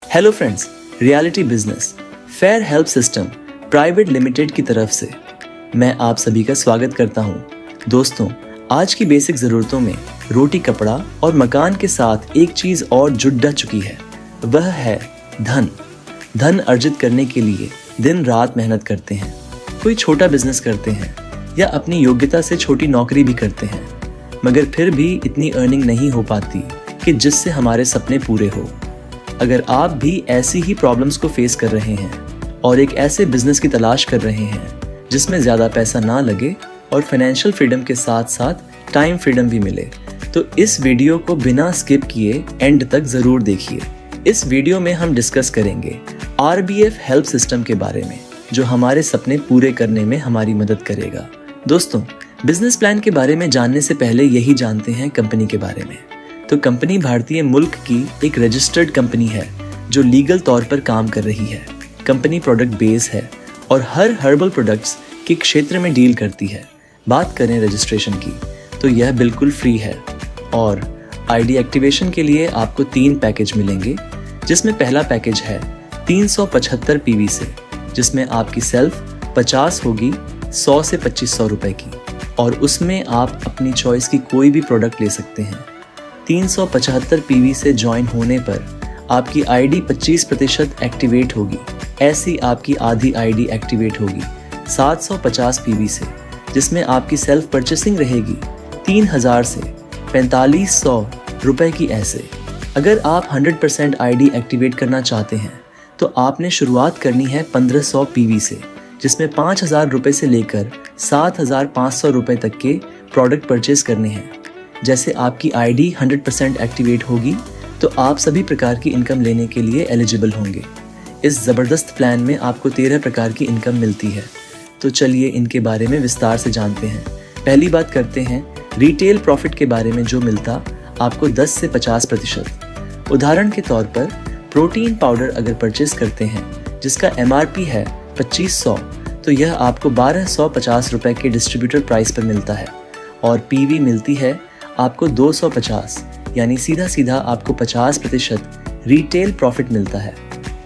Hello friends, reality business fair help system private limited की तरफ से मैं आप सभी का स्वागत करता हूं। दोस्तों, आज की बेसिक ज़रूरतों में रोटी, कपड़ा और मकान के साथ एक चीज़ और जुड़ चुकी है, वह है धन। धन अर्जित करने के लिए दिन रात मेहनत करते हैं। कोई छोटा बिजनेस करते हैं या अपनी योग्यता से छोटी नौकरी भी करते हैं, मगर फिर भी इतनी अर्निंग नहीं हो पाती कि जिससे हमारे सपने पूरे हो। अगर आप भी ऐसी ही प्रॉब्लम्स को फेस कर रहे हैं और एक ऐसे बिजनेस की तलाश कर रहे हैं जिसमें ज़्यादा पैसा ना लगे और फाइनेंशियल फ्रीडम के साथ साथ टाइम फ्रीडम भी मिले, तो इस वीडियो को बिना स्किप किए एंड तक ज़रूर देखिए। इस वीडियो में हम डिस्कस करेंगे RBF हेल्प सिस्टम के बारे में, जो हमारे सपने पूरे करने में हमारी मदद करेगा। दोस्तों, बिजनेस प्लान के बारे में जानने से पहले यही जानते हैं कंपनी के बारे में। तो कंपनी भारतीय मुल्क की एक रजिस्टर्ड कंपनी है जो लीगल तौर पर काम कर रही है। कंपनी प्रोडक्ट बेस है और हर हर्बल प्रोडक्ट्स के क्षेत्र में डील करती है। बात करें रजिस्ट्रेशन की, तो यह बिल्कुल फ्री है और ID एक्टिवेशन के लिए आपको 3 पैकेज मिलेंगे, जिसमें पहला पैकेज है 375 PV से, जिसमें आपकी सेल्फ 50 होगी 100 से 2500 रुपए की, और उसमें आप अपनी चॉइस की कोई भी प्रोडक्ट ले सकते हैं। 375 PV से ज्वाइन होने पर आपकी ID 25% एक्टिवेट होगी। ऐसी आपकी आधी ID एक्टिवेट होगी 750 PV से, जिसमें आपकी सेल्फ परचेसिंग रहेगी 3000 से 4500 रुपए की। ऐसे अगर आप 100% ID एक्टिवेट करना चाहते हैं तो आपने शुरुआत करनी है 1500 PV से, जिसमें 5000 रुपए से लेकर 7500 रुपए तक के प्रोडक्ट परचेज करने हैं। जैसे आपकी ID 100% एक्टिवेट होगी तो आप सभी प्रकार की इनकम लेने के लिए एलिजिबल होंगे। इस ज़बरदस्त प्लान में आपको 13 प्रकार की इनकम मिलती है। तो चलिए इनके बारे में विस्तार से जानते हैं। पहली बात करते हैं रिटेल प्रॉफिट के बारे में, जो मिलता आपको 10 से 50%। उदाहरण के तौर पर प्रोटीन पाउडर अगर परचेज करते हैं जिसका MRP है 2500, तो यह आपको 1250 रुपए के डिस्ट्रीब्यूटर प्राइस पर मिलता है और PV मिलती है आपको 250, यानी सीधा सीधा आपको 50% रिटेल प्रॉफिट मिलता है।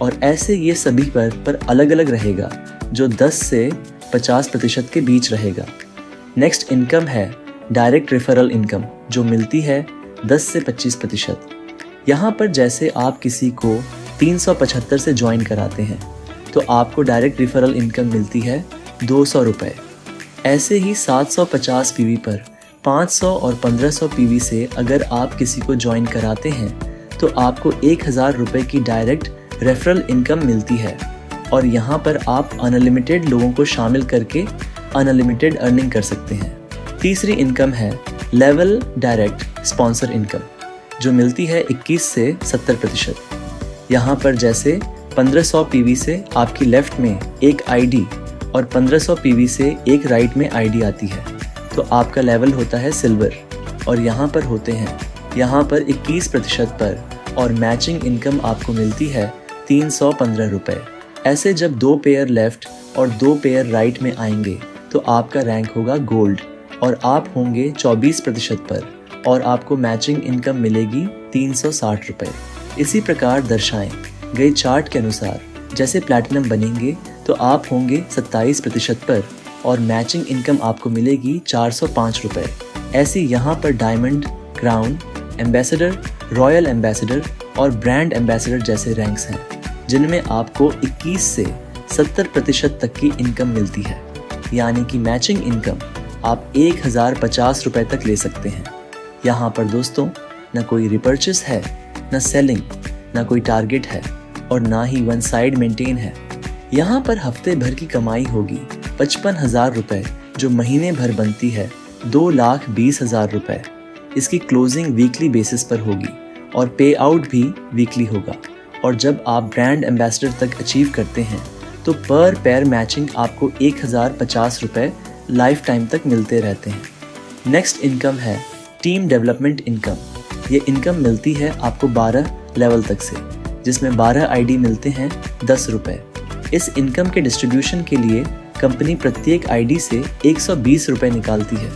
और ऐसे ये सभी पर अलग अलग रहेगा, जो 10 से 50% के बीच रहेगा। नेक्स्ट इनकम है डायरेक्ट रेफरल इनकम, जो मिलती है 10 से 25%। यहाँ पर जैसे आप किसी को 375 से ज्वाइन कराते हैं तो आपको डायरेक्ट रेफरल इनकम मिलती है 200 रुपये। ऐसे ही 750 PV पर 500 और 1500 PV से अगर आप किसी को ज्वाइन कराते हैं तो आपको 1000 रुपये की डायरेक्ट रेफरल इनकम मिलती है, और यहाँ पर आप अनलिमिटेड लोगों को शामिल करके अनलिमिटेड अर्निंग कर सकते हैं। तीसरी इनकम है लेवल डायरेक्ट स्पॉन्सर इनकम, जो मिलती है 21 से 70%। यहाँ पर जैसे 1500 PV से आपकी लेफ्ट में एक ID और 1500 PV से एक राइट में ID आती है, तो आपका लेवल होता है सिल्वर, और यहाँ पर होते हैं यहाँ पर 21% पर, और मैचिंग इनकम आपको मिलती है 315 रुपये। ऐसे जब 2 पेयर लेफ्ट और 2 पेयर राइट में आएंगे तो आपका रैंक होगा गोल्ड, और आप होंगे 24% पर, और आपको मैचिंग इनकम मिलेगी 360 रुपये। इसी प्रकार दर्शाए गए चार्ट के अनुसार जैसे प्लैटिनम बनेंगे तो आप होंगे 27% पर, और मैचिंग इनकम आपको मिलेगी 405 रुपये। ऐसे यहाँ पर diamond, crown, ambassador, royal ambassador और ब्रांड एम्बेसडर जैसे रैंक्स हैं, जिनमें आपको 21 से 70% तक की इनकम मिलती है। यानी कि मैचिंग इनकम आप 1050 रुपये तक ले सकते हैं। यहाँ पर दोस्तों न कोई रिपर्चेस है, न सेलिंग, न कोई टारगेट है, और ना ही वन साइड मेंटेन है। यहाँ पर हफ्ते भर की कमाई होगी 55,000 रुपये, जो महीने भर बनती है 2,20,000 रुपये। इसकी क्लोजिंग वीकली बेसिस पर होगी और पे आउट भी वीकली होगा। और जब आप ब्रांड एम्बेसडर तक अचीव करते हैं तो पर पेयर मैचिंग आपको 1050 रुपये लाइफ टाइम तक मिलते रहते हैं। नेक्स्ट इनकम है टीम डेवलपमेंट इनकम। ये इनकम मिलती है आपको 12 लेवल तक से, जिसमें 12 ID मिलते हैं 10 रुपये। इस इनकम के डिस्ट्रीब्यूशन के लिए कंपनी प्रत्येक ID से 120 रुपये निकालती है।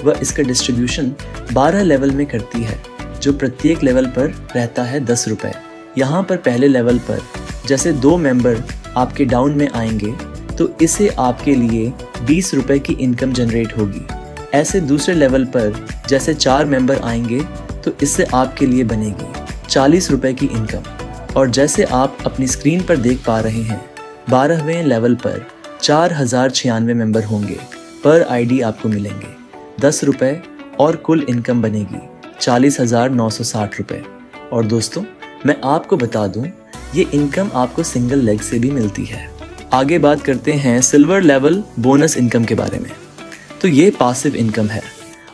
वह इसका डिस्ट्रीब्यूशन 12 लेवल में करती है, जो प्रत्येक लेवल पर रहता है 10 रुपये। यहाँ पर पहले लेवल पर जैसे 2 मेंबर आपके डाउन में आएंगे तो इससे आपके लिए 20 रुपए की इनकम जनरेट होगी। ऐसे दूसरे लेवल पर जैसे 4 मेंबर आएंगे तो इससे आपके लिए बनेगी 40 रुपए की इनकम। और जैसे आप अपनी स्क्रीन पर देख पा रहे हैं 12वें लेवल पर 4096 मेंबर होंगे, पर आईडी आपको मिलेंगे 10 रुपए और कुल इनकम बनेगी 40,960 रुपए। और दोस्तों मैं आपको बता दूं ये इनकम आपको सिंगल लेग से भी मिलती है। आगे बात करते हैं सिल्वर लेवल बोनस इनकम के बारे में। तो ये पासिव इनकम है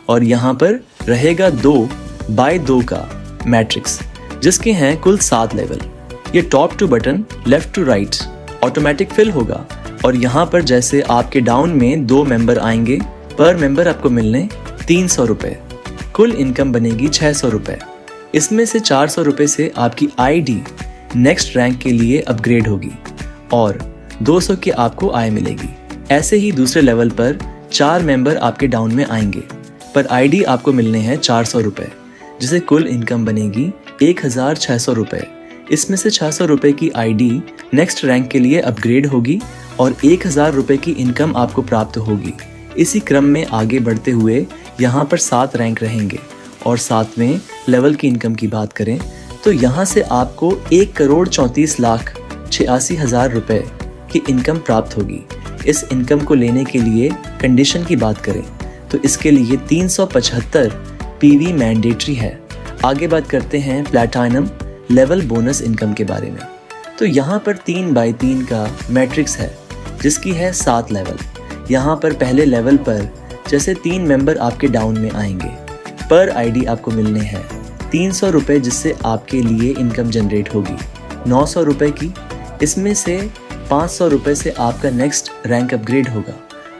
और यहाँ पर रहेगा 2x2 का मैट्रिक्स जिसके हैं कुल 7 लेवल। ये top to button left to right automatic fill होगा और यहाँ पर जैसे आपके डाउन में 2 मेंबर आएंगे, पर मेंबर आपको मिलने 300 रुपए, कुल इनकम बनेगी 600 रुपए। इसमें से 400 रुपए से आपकी आईडी नेक्स्ट रैंक के लिए अपग्रेड होगी और 200 की आपको आय मिलेगी। ऐसे ही दूसरे लेवल पर 4 मेंबर आपके डाउन में आएंगे, पर आईडी आपको मिलने हैं 400 रुपए, जिसे कुल इनकम बनेगी 1600 रुपए। इसमें से 600 रुपए की आईडी नेक्स्ट रैंक के लिए अपग्रेड होगी और 1000 रुपए की इनकम आपको प्राप्त होगी। इसी क्रम में आगे बढ़ते हुए यहाँ पर 7 रैंक रहेंगे और 7वें लेवल की इनकम की बात करें तो यहाँ से आपको 1,34,86,000 रुपए की इनकम प्राप्त होगी। इस इनकम को लेने के लिए कंडीशन की बात करें तो इसके लिए 375 पीवी मैंडेटरी है। आगे बात करते हैं प्लैटिनम लेवल बोनस इनकम के बारे में। तो यहाँ पर 3x3 का मैट्रिक्स है जिसकी है 7 लेवल। यहाँ पर पहले लेवल पर जैसे 3 मेंबर आपके डाउन में आएंगे, पर आईडी आपको मिलने हैं 300 रुपए, जिससे आपके लिए इनकम जनरेट होगी 900 रुपए की। इसमें से 500 रुपए से आपका नेक्स्ट रैंक अपग्रेड होगा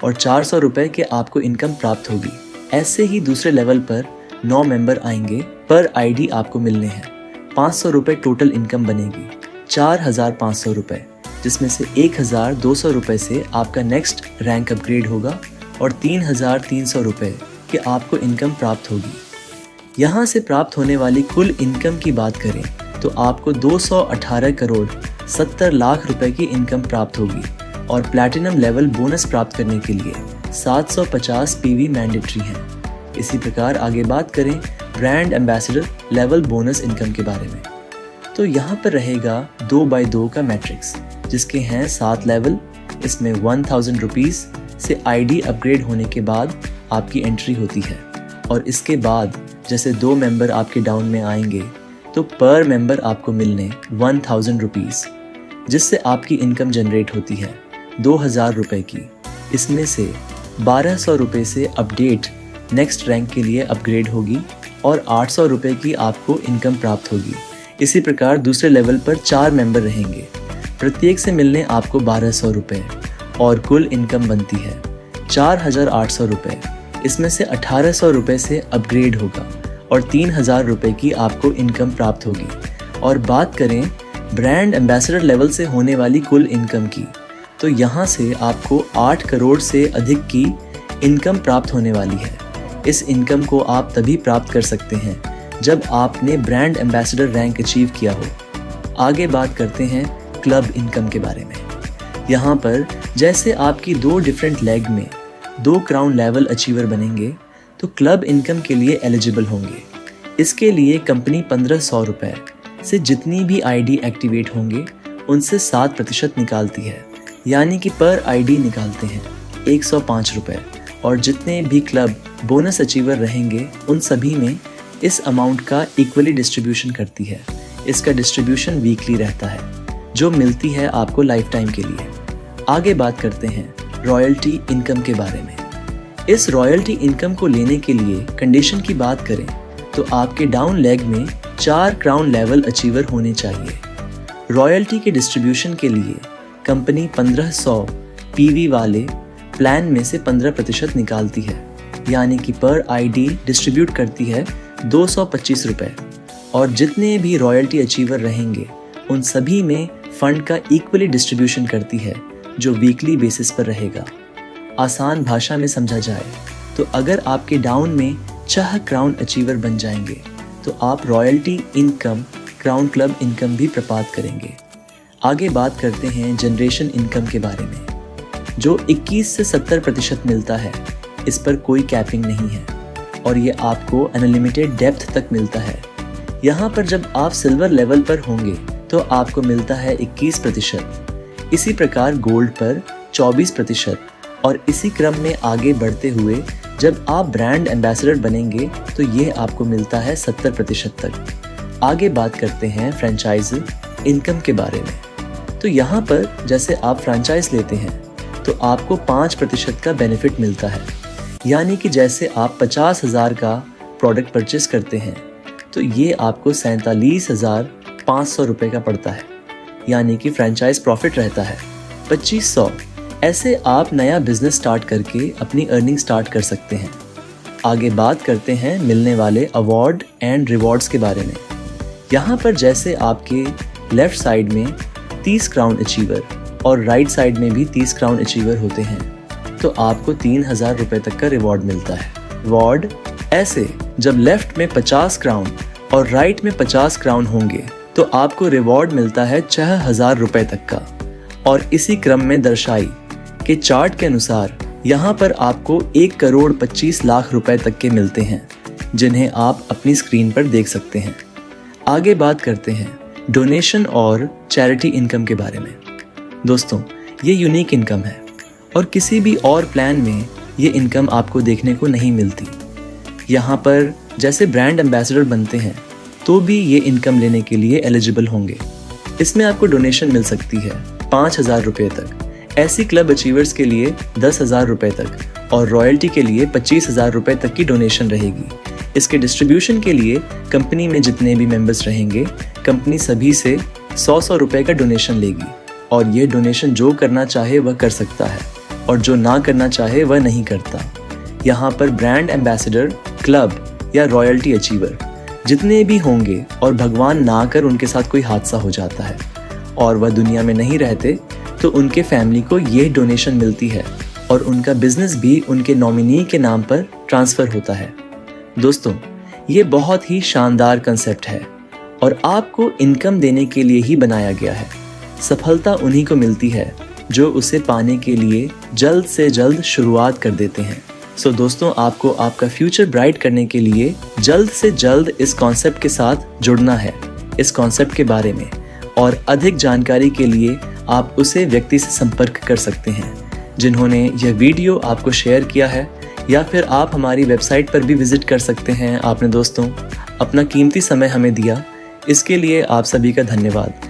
और 400 रुपए के आपको इनकम प्राप्त होगी। ऐसे ही दूसरे लेवल पर 9 मेंबर आएंगे, पर आईडी आपको मिलने हैं 500 रुपए, टोटल इनकम बनेगी 4500 रुपए, जिसमें से 1200 रुपए से आपका नेक्स्ट रैंक अपग्रेड होगा और 3300 रुपए कि आपको इनकम प्राप्त होगी। यहाँ से प्राप्त होने वाली कुल इनकम की बात करें तो आपको 218 करोड़ 70 लाख रुपए की इनकम प्राप्त होगी और प्लैटिनम लेवल बोनस प्राप्त करने के लिए 750 पीवी मैंडेटरी हैं। इसी प्रकार आगे बात करें brand ambassador level bonus income के बारे में। तो यहाँ पर रहेगा 2x2 का मैट्रिक्स जिसके हैं 7 लेवल। इसमें 1000 रुपीज़ से आईडी अपग्रेड होने के बाद आपकी एंट्री होती है और इसके बाद जैसे 2 मेंबर आपके डाउन में आएंगे तो पर मेंबर आपको मिलने 1000 रुपीज़, जिससे आपकी इनकम जनरेट होती है 2000 रुपए की। इसमें से 1200 रुपए से अपडेट नेक्स्ट रैंक के लिए अपग्रेड होगी और 800 रुपए की आपको इनकम प्राप्त होगी। इसी प्रकार दूसरे लेवल पर 4 मेंबर रहेंगे, प्रत्येक से मिलने आपको 1200 रुपए और कुल इनकम बनती है 4800 रुपए। इसमें से 1800 रुपए से अपग्रेड होगा और 3000 रुपए की आपको इनकम प्राप्त होगी। और बात करें ब्रांड एम्बेसडर लेवल से होने वाली कुल इनकम की तो यहाँ से आपको 8 करोड़ से अधिक की इनकम प्राप्त होने वाली है। इस इनकम को आप तभी प्राप्त कर सकते हैं जब आपने ब्रांड एम्बेसडर रैंक अचीव किया हो। आगे बात करते हैं क्लब इनकम के बारे में। यहाँ पर जैसे आपकी 2 डिफरेंट लेग में 2 क्राउन लेवल अचीवर बनेंगे तो क्लब इनकम के लिए एलिजिबल होंगे। इसके लिए कंपनी 1500 रुपए से जितनी भी आईडी एक्टिवेट होंगे उनसे 7% निकालती है, यानी कि पर आईडी निकालते हैं 105 रुपए। और जितने भी क्लब बोनस अचीवर रहेंगे उन सभी में इस अमाउंट का इक्वली डिस्ट्रीब्यूशन करती है। इसका डिस्ट्रीब्यूशन वीकली रहता है जो मिलती है आपको लाइफ टाइम के लिए। आगे बात करते हैं रॉयल्टी इनकम के बारे में। इस रॉयल्टी इनकम को लेने के लिए कंडीशन की बात करें तो आपके डाउन लेग में 4 क्राउन लेवल अचीवर होने चाहिए। रॉयल्टी के डिस्ट्रीब्यूशन के लिए कंपनी 1500 पीवी वाले प्लान में से 15% निकालती है, यानी कि पर आईडी डिस्ट्रीब्यूट करती है 225 रुपए। और जितने भी रॉयल्टी अचीवर रहेंगे उन सभी में फंड का इक्वली डिस्ट्रीब्यूशन करती है जो वीकली बेसिस पर रहेगा। आसान भाषा में समझा जाए तो अगर आपके डाउन में 4 क्राउन अचीवर बन जाएंगे तो आप royalty income ground club income भी प्राप्त करेंगे। आगे बात करते हैं जनरेशन इनकम के बारे में, जो 21 से 70% मिलता है। इस पर कोई कैपिंग नहीं है और ये आपको अनलिमिटेड डेप्थ तक मिलता है। यहाँ पर जब आप सिल्वर लेवल पर होंगे तो आपको मिलता है 21%, इसी प्रकार गोल्ड पर 24% और इसी क्रम में आगे बढ़ते हुए जब आप ब्रांड एम्बेसडर बनेंगे तो ये आपको मिलता है 70% तक। आगे बात करते हैं फ्रेंचाइज इनकम के बारे में। तो यहाँ पर जैसे आप फ्रेंचाइज लेते हैं तो आपको 5% का बेनिफिट मिलता है, यानी कि जैसे आप 50,000 का प्रोडक्ट परचेस करते हैं तो ये आपको 47,500 रुपये का पड़ता है, यानी कि फ्रेंचाइज प्रॉफिट रहता है 2500। ऐसे आप नया बिजनेस स्टार्ट करके अपनी अर्निंग स्टार्ट कर सकते हैं। आगे बात करते हैं मिलने वाले अवार्ड एंड रिवॉर्ड्स के बारे में। यहाँ पर जैसे आपके लेफ्ट साइड में 30 क्राउन अचीवर और राइट साइड में भी 30 क्राउन अचीवर होते हैं तो आपको 3,000 रुपये तक का रिवॉर्ड मिलता है। रिवॉर्ड ऐसे जब लेफ्ट में 50 क्राउन और राइट में 50 क्राउन होंगे तो आपको रिवॉर्ड मिलता है 6,000 रुपये तक का। और इसी क्रम में दर्शाई के चार्ट के अनुसार यहाँ पर आपको 1,25,00,000 रुपए तक के मिलते हैं, जिन्हें आप अपनी स्क्रीन पर देख सकते हैं। आगे बात करते हैं डोनेशन और चैरिटी इनकम के बारे में। दोस्तों, ये यूनिक इनकम है और किसी भी और प्लान में ये इनकम आपको देखने को नहीं मिलती। यहाँ पर जैसे ब्रांड एम्बेसडर बनते हैं तो भी ये इनकम लेने के लिए एलिजिबल होंगे। इसमें आपको डोनेशन मिल सकती है 5,000 रुपये तक, ऐसी क्लब अचीवर्स के लिए 10,000 रुपये तक और रॉयल्टी के लिए 25,000 रुपये तक की डोनेशन रहेगी। इसके डिस्ट्रीब्यूशन के लिए कंपनी में जितने भी मेंबर्स रहेंगे, कंपनी सभी से 100 रुपये का डोनेशन लेगी और ये डोनेशन जो करना चाहे वह कर सकता है और जो ना करना चाहे वह नहीं करता। यहाँ पर ब्रांड एम्बेसडर, क्लब या रॉयल्टी अचीवर जितने भी होंगे और भगवान ना कर उनके साथ कोई हादसा हो जाता है और वह दुनिया में नहीं रहते तो उनके फैमिली को ये डोनेशन मिलती है और उनका बिजनेस भी उनके नॉमिनी के नाम पर ट्रांसफ़र होता है। दोस्तों, ये बहुत ही शानदार कंसेप्ट है और आपको इनकम देने के लिए ही बनाया गया है। सफलता उन्हीं को मिलती है जो उसे पाने के लिए जल्द से जल्द शुरुआत कर देते हैं। सो दोस्तों, आपको आपका फ्यूचर ब्राइट करने के लिए जल्द से जल्द इस कॉन्सेप्ट के साथ जुड़ना है, इस कॉन्सेप्ट के बारे में। और अधिक जानकारी के लिए आप उसे व्यक्ति से संपर्क कर सकते हैं जिन्होंने यह वीडियो आपको शेयर किया है, या फिर आप हमारी वेबसाइट पर भी विजिट कर सकते हैं। आपने दोस्तों अपना कीमती समय हमें दिया, इसके लिए आप सभी का धन्यवाद।